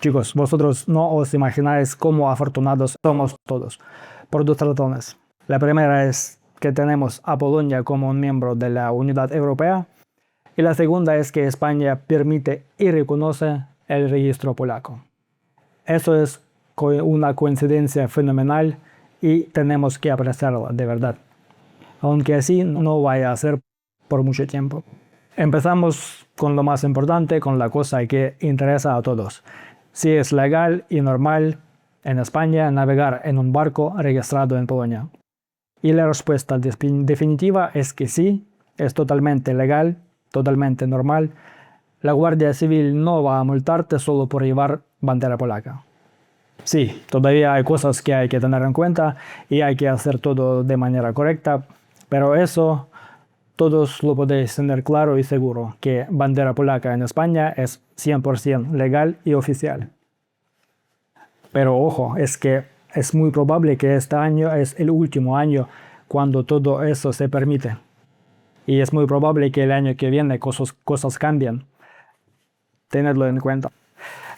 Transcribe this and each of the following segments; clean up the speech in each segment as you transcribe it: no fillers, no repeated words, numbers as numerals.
Chicos, vosotros no os imagináis cómo afortunados somos todos, por dos razones. La primera es que tenemos a Polonia como un miembro de la Unidad Europea, y la segunda es que España permite y reconoce el registro polaco. Eso es una coincidencia fenomenal y tenemos que apreciarla de verdad, aunque así no vaya a ser por mucho tiempo. Empezamos con lo más importante, con la cosa que interesa a todos. Si es legal y normal en España navegar en un barco registrado en Polonia. Y la respuesta definitiva es que sí, es totalmente legal, totalmente normal. La Guardia Civil no va a multarte solo por llevar bandera polaca. Sí, todavía hay cosas que hay que tener en cuenta y hay que hacer todo de manera correcta, pero eso todos lo podéis tener claro y seguro, que bandera polaca en España es 100% legal y oficial. Pero ojo, es que es muy probable que este año es el último año cuando todo eso se permite. Y es muy probable que el año que viene cosas cambien. Tenedlo en cuenta.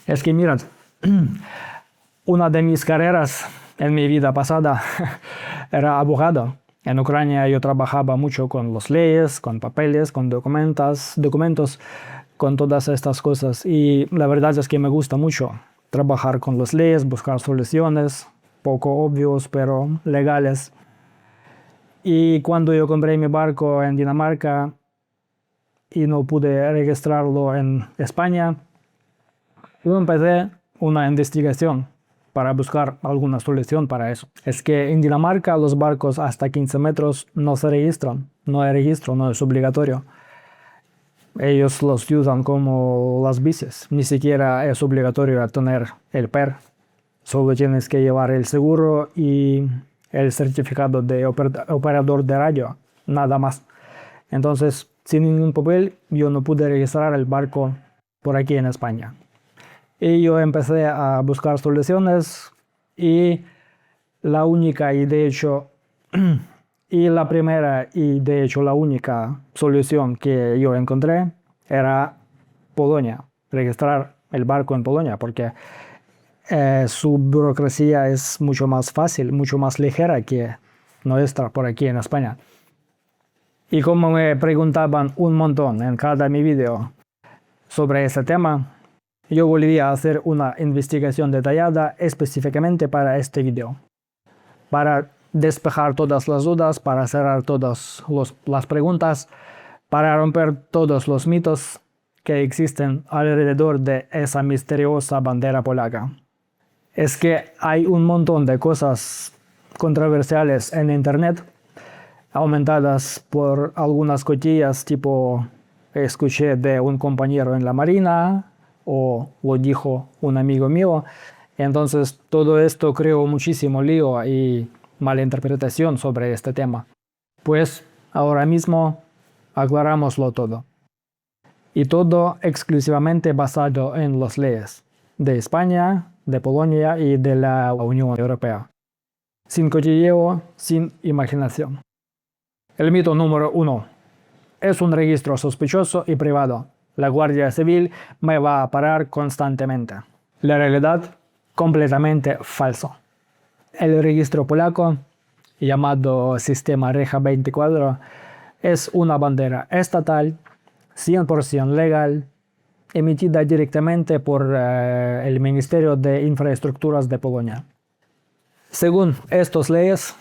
Es que mirad, una de mis carreras en mi vida pasada era abogado. En Ucrania yo trabajaba mucho con las leyes, con papeles, con documentos, con todas estas cosas. Y la verdad es que me gusta mucho trabajar con las leyes, buscar soluciones, poco obvios, pero legales. Y cuando yo compré mi barco en Dinamarca y no pude registrarlo en España, yo empecé una investigación para buscar alguna solución para eso. Es que en Dinamarca los barcos hasta 15 metros no se registran, no hay registro, no es obligatorio. Ellos los usan como las bicis, ni siquiera es obligatorio tener el PER. Solo tienes que llevar el seguro y el certificado de operador de radio, nada más. Entonces, sin ningún papel, yo no pude registrar el barco por aquí en España. Y yo empecé a buscar soluciones y la única y de hecho la primera y de hecho la única solución que yo encontré era Polonia, registrar el barco en Polonia, porque su burocracia es mucho más fácil, mucho más ligera que nuestra por aquí en España. Y como me preguntaban un montón en cada mi video sobre ese tema, yo volví a hacer una investigación detallada específicamente para este video, para despejar todas las dudas, para cerrar todas las preguntas, para romper todos los mitos que existen alrededor de esa misteriosa bandera polaca. Es que hay un montón de cosas controversiales en internet, aumentadas por algunas cotillas, tipo escuché de un compañero en la marina o lo dijo un amigo mío. Entonces todo esto creó muchísimo lío y malinterpretación sobre este tema. Pues ahora mismo aclarámoslo todo. Y todo exclusivamente basado en las leyes de España, de Polonia y de la Unión Europea. Sin cotilleo, sin imaginación. El mito número 1. Es un registro sospechoso y privado. La Guardia Civil me va a parar constantemente. La realidad, completamente falso. El registro polaco, llamado Sistema Reja 24, es una bandera estatal, 100% legal, emitida directamente por el Ministerio de Infraestructuras de Polonia. Según estas leyes,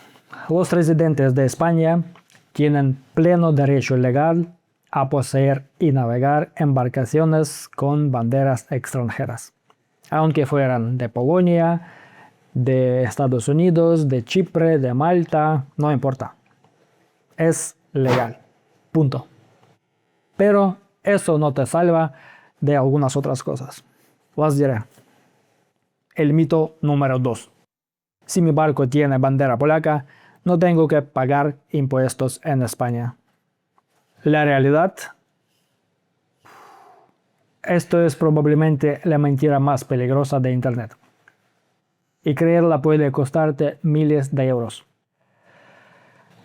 los residentes de España tienen pleno derecho legal a poseer y navegar embarcaciones con banderas extranjeras, aunque fueran de Polonia, de Estados Unidos, de Chipre, de Malta, no importa. Es legal. Punto. Pero eso no te salva de algunas otras cosas. Las diré. El mito número 2. Si mi barco tiene bandera polaca, no tengo que pagar impuestos en España. La realidad, esto es probablemente la mentira más peligrosa de Internet. Y creerla puede costarte miles de euros.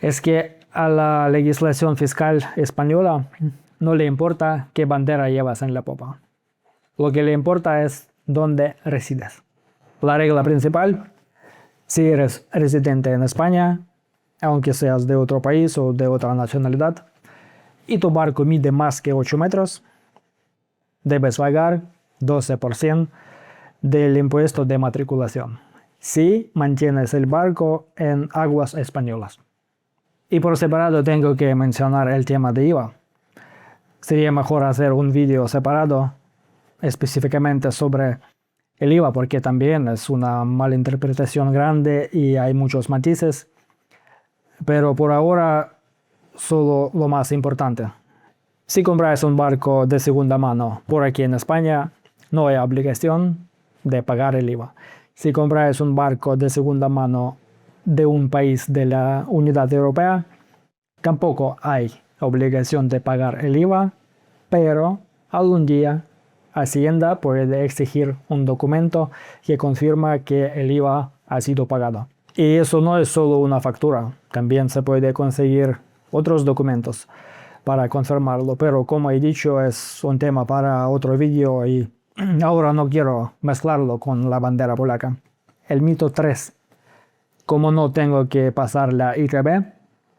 Es que a la legislación fiscal española no le importa qué bandera llevas en la popa. Lo que le importa es donde resides. La regla principal: si eres residente en España, aunque seas de otro país o de otra nacionalidad, y tu barco mide más que 8 metros, debes pagar 12% del impuesto de matriculación si mantienes el barco en aguas españolas. Y por separado tengo que mencionar el tema de IVA. Sería mejor hacer un vídeo separado específicamente sobre el IVA, porque también es una malinterpretación grande y hay muchos matices. Pero por ahora, solo lo más importante. Si compras un barco de segunda mano por aquí en España, no hay obligación de pagar el IVA. Si compras un barco de segunda mano de un país de la Unidad Europea, tampoco hay obligación de pagar el IVA, pero algún día Hacienda puede exigir un documento que confirma que el IVA ha sido pagado. Y eso no es solo una factura, también se puede conseguir otros documentos para confirmarlo, pero como he dicho, es un tema para otro vídeo y ahora no quiero mezclarlo con la bandera polaca. El mito 3. Como no tengo que pasar la ITV,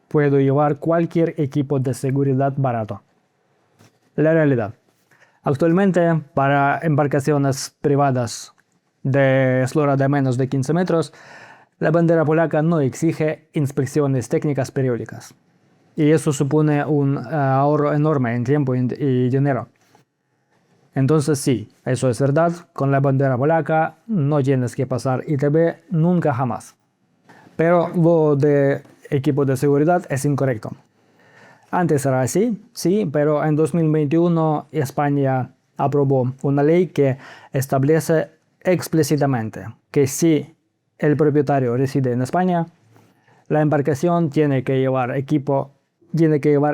puedo llevar cualquier equipo de seguridad barato. La realidad: actualmente, para embarcaciones privadas de eslora de menos de 15 metros, la bandera polaca no exige inspecciones técnicas periódicas. Y eso supone un ahorro enorme en tiempo y dinero. Entonces sí, eso es verdad, con la bandera polaca no tienes que pasar ITV nunca jamás. Pero lo de equipo de seguridad es incorrecto. Antes era así, sí, pero en 2021 España aprobó una ley que establece explícitamente que si el propietario reside en España, la embarcación tiene que llevar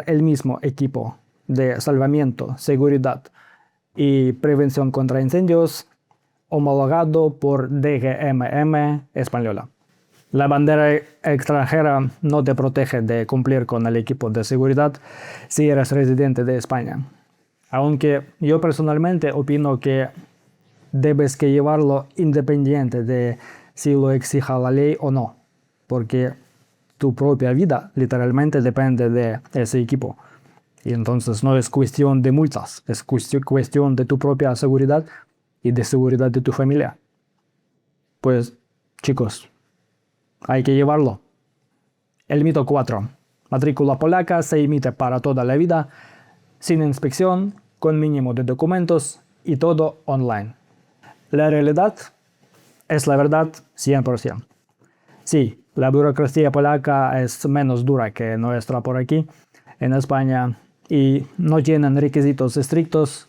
el mismo equipo de salvamiento, seguridad y prevención contra incendios homologado por DGMM española. La bandera extranjera no te protege de cumplir con el equipo de seguridad si eres residente de España. Aunque yo personalmente opino que debes que llevarlo independiente de si lo exija la ley o no, porque tu propia vida literalmente depende de ese equipo. Y entonces no es cuestión de multas, es cuestión de tu propia seguridad y de seguridad de tu familia. Pues, chicos, hay que llevarlo. El mito 4. Matrícula polaca se emite para toda la vida, sin inspección, con mínimo de documentos y todo online. La realidad es la verdad 100%. Sí, la burocracia polaca es menos dura que nuestra por aquí, en España, y no tienen requisitos estrictos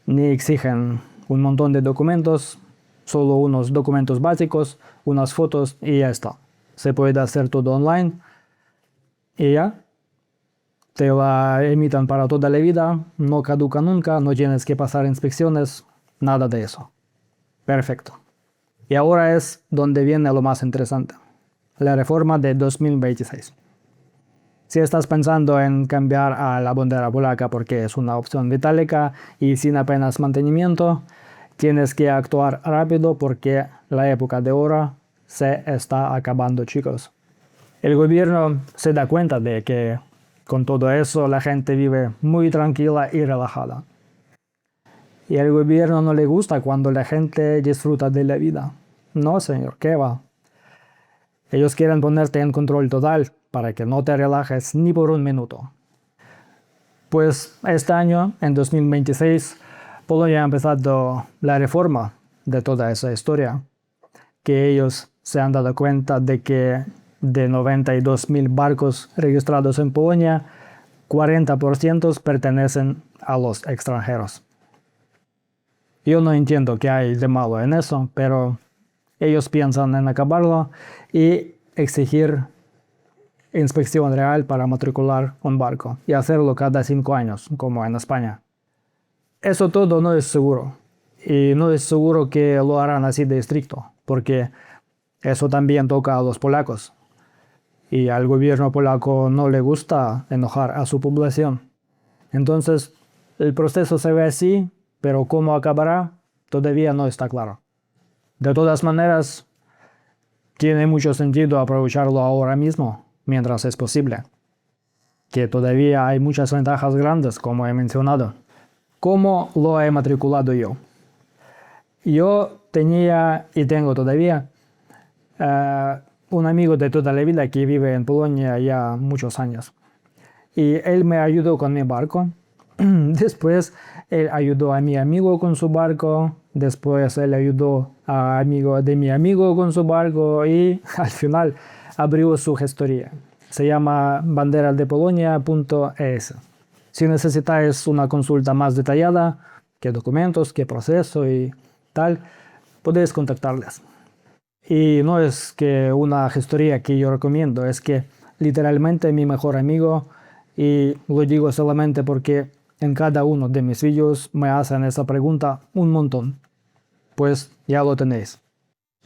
ni exigen un montón de documentos, solo unos documentos básicos, unas fotos y ya está. Se puede hacer todo online y ya. Te la emitan para toda la vida, no caduca nunca, no tienes que pasar inspecciones, nada de eso. Perfecto. Y ahora es donde viene lo más interesante: la reforma de 2026. Si estás pensando en cambiar a la bandera polaca porque es una opción metálica y sin apenas mantenimiento, tienes que actuar rápido porque la época de oro se está acabando, chicos. El gobierno se da cuenta de que con todo eso la gente vive muy tranquila y relajada. Y al gobierno no le gusta cuando la gente disfruta de la vida. No, señor, ¿qué va? Ellos quieren ponerte en control total para que no te relajes ni por un minuto. Pues este año, en 2026, Polonia ha empezado la reforma de toda esa historia, que ellos se han dado cuenta de que de 92.000 barcos registrados en Polonia, 40% pertenecen a los extranjeros. Yo no entiendo qué hay de malo en eso, pero ellos piensan en acabarlo y exigir inspección real para matricular un barco y hacerlo cada 5 años, como en España. Eso todo no es seguro, y no es seguro que lo harán así de estricto, porque eso también toca a los polacos. Y al gobierno polaco no le gusta enojar a su población. Entonces, el proceso se ve así, pero cómo acabará, todavía no está claro. De todas maneras, tiene mucho sentido aprovecharlo ahora mismo, mientras es posible, que todavía hay muchas ventajas grandes, como he mencionado. ¿Cómo lo he matriculado yo? Yo tenía y tengo todavía un amigo de toda la vida que vive en Polonia ya muchos años. Y él me ayudó con mi barco. Después él ayudó a mi amigo con su barco. Después él ayudó a amigo de mi amigo con su barco. Y al final abrió su gestoría. Se llama banderasdepolonia.es. Si necesitáis una consulta más detallada, qué documentos, qué proceso y tal, podéis contactarles. Y no es que una gestoría que yo recomiendo, es que literalmente mi mejor amigo, y lo digo solamente porque en cada uno de mis vídeos me hacen esa pregunta un montón. Pues ya lo tenéis.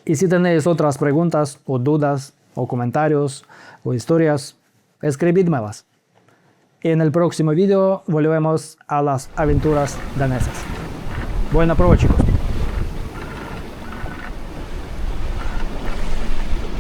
Y si tenéis otras preguntas o dudas o comentarios o historias, escribidmelas. Y en el próximo vídeo volvemos a las aventuras danesas. Buen provecho, chicos.